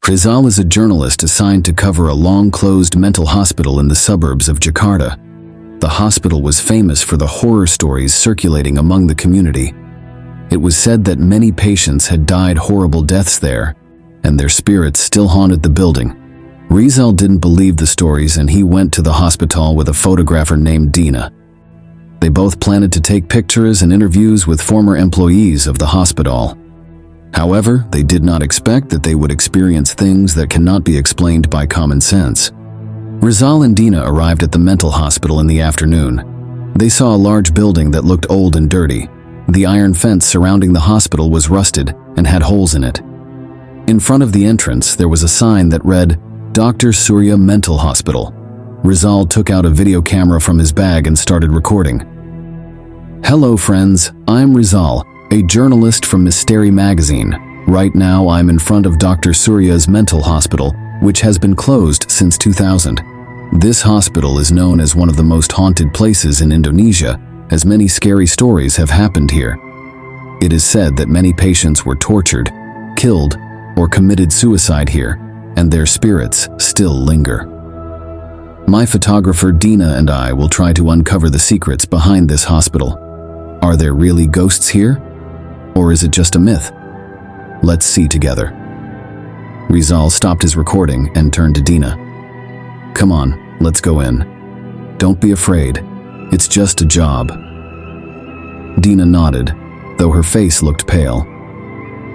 Rizal is a journalist assigned to cover a long-closed mental hospital in the suburbs of Jakarta. The hospital was famous for the horror stories circulating among the community. It was said that many patients had died horrible deaths there, and their spirits still haunted the building. Rizal didn't believe the stories, and he went to the hospital with a photographer named Dina. They both planned to take pictures and interviews with former employees of the hospital. However, they did not expect that they would experience things that cannot be explained by common sense. Rizal and Dina arrived at the mental hospital in the afternoon. They saw a large building that looked old and dirty. The iron fence surrounding the hospital was rusted and had holes in it. In front of the entrance, there was a sign that read, "Dr. Surya Mental Hospital." Rizal took out a video camera from his bag and started recording. "Hello friends, I'm Rizal, a journalist from Mystery magazine. Right now I'm in front of Dr. Surya's mental hospital, which has been closed since 2000. This hospital is known as one of the most haunted places in Indonesia, as many scary stories have happened here. It is said that many patients were tortured, killed, or committed suicide here, and their spirits still linger. My photographer Dina and I will try to uncover the secrets behind this hospital. Are there really ghosts here? Or is it just a myth? Let's see together." Rizal stopped his recording and turned to Dina. "Come on, let's go in. Don't be afraid. It's just a job." Dina nodded, though her face looked pale.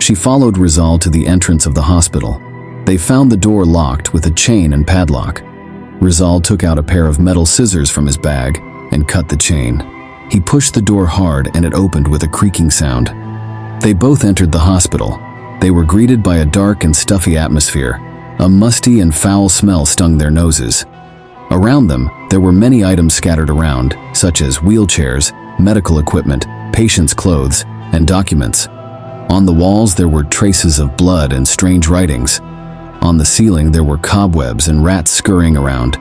She followed Rizal to the entrance of the hospital. They found the door locked with a chain and padlock. Rizal took out a pair of metal scissors from his bag and cut the chain. He pushed the door hard and it opened with a creaking sound. They both entered the hospital. They were greeted by a dark and stuffy atmosphere. A musty and foul smell stung their noses. Around them, there were many items scattered around, such as wheelchairs, medical equipment, patients' clothes, and documents. On the walls there were traces of blood and strange writings. On the ceiling there were cobwebs and rats scurrying around.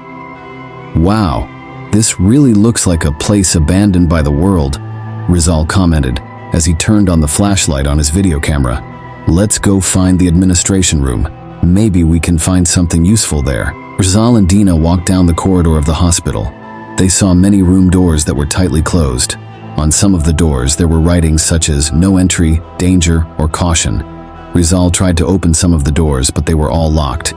"Wow, this really looks like a place abandoned by the world," Rizal commented as he turned on the flashlight on his video camera. "Let's go find the administration room. Maybe we can find something useful there." Rizal and Dina walked down the corridor of the hospital. They saw many room doors that were tightly closed. On some of the doors there were writings such as "No entry," "Danger," or "Caution." Rizal tried to open some of the doors, but they were all locked.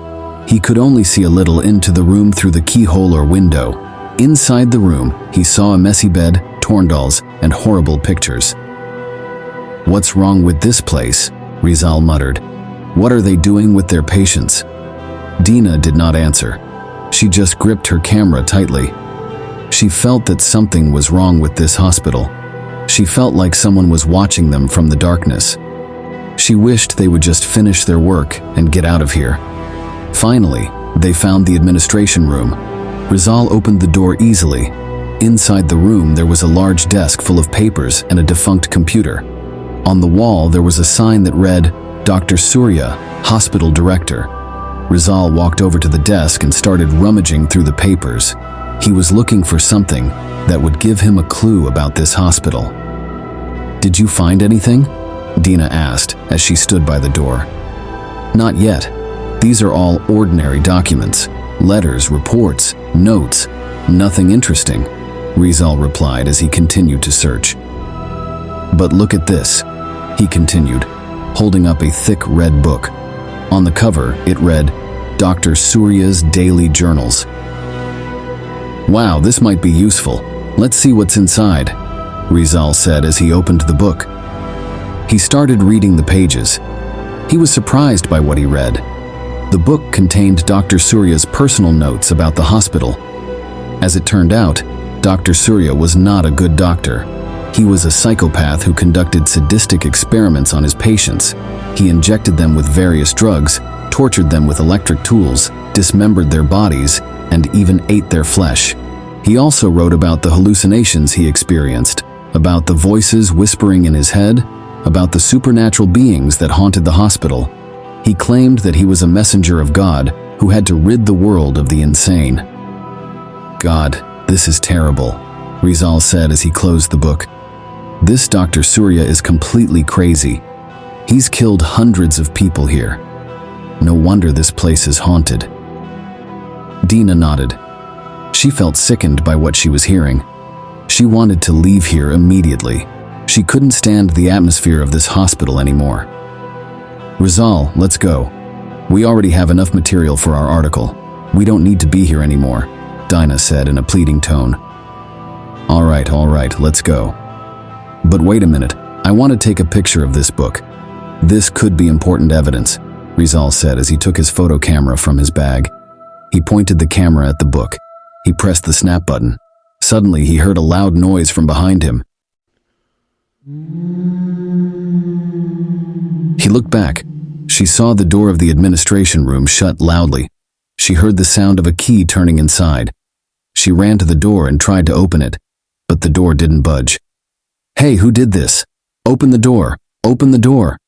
He could only see a little into the room through the keyhole or window. Inside the room, he saw a messy bed, torn dolls, and horrible pictures. "What's wrong with this place?" Rizal muttered. "What are they doing with their patients?" Dina did not answer. She just gripped her camera tightly. She felt that something was wrong with this hospital. She felt like someone was watching them from the darkness. She wished they would just finish their work and get out of here. Finally, they found the administration room. Rizal opened the door easily. Inside the room there was a large desk full of papers and a defunct computer. On the wall there was a sign that read, "Dr. Surya, Hospital Director." Rizal walked over to the desk and started rummaging through the papers. He was looking for something that would give him a clue about this hospital. "Did you find anything?" Dina asked as she stood by the door. "Not yet. These are all ordinary documents. Letters, reports, notes. Nothing interesting," Rizal replied as he continued to search. "But look at this," he continued, holding up a thick red book. On the cover, it read, "Dr. Surya's Daily Journals." "Wow, this might be useful. Let's see what's inside," Rizal said as he opened the book. He started reading the pages. He was surprised by what he read. The book contained Dr. Surya's personal notes about the hospital. As it turned out, Dr. Surya was not a good doctor. He was a psychopath who conducted sadistic experiments on his patients. He injected them with various drugs, tortured them with electric tools, dismembered their bodies, and even ate their flesh. He also wrote about the hallucinations he experienced, about the voices whispering in his head, about the supernatural beings that haunted the hospital. He claimed that he was a messenger of God who had to rid the world of the insane. "God, this is terrible," Rizal said as he closed the book. "This Dr. Surya is completely crazy. He's killed hundreds of people here. No wonder this place is haunted. Dina nodded. She felt sickened by what she was hearing. She wanted to leave here immediately. She couldn't stand the atmosphere of this hospital anymore. Rizal, let's go. We already have enough material for our article. We don't need to be here anymore, Dina said in a pleading tone. All right, let's go. But wait a minute, I want to take a picture of this book. This could be important evidence, Rizal said as he took his photo camera from his bag. He pointed the camera at the book. He pressed the snap button. Suddenly, he heard a loud noise from behind him. He looked back. She saw the door of the administration room shut loudly. She heard the sound of a key turning inside. She ran to the door and tried to open it, but the door didn't budge. Hey, who did this? Open the door! Open the door!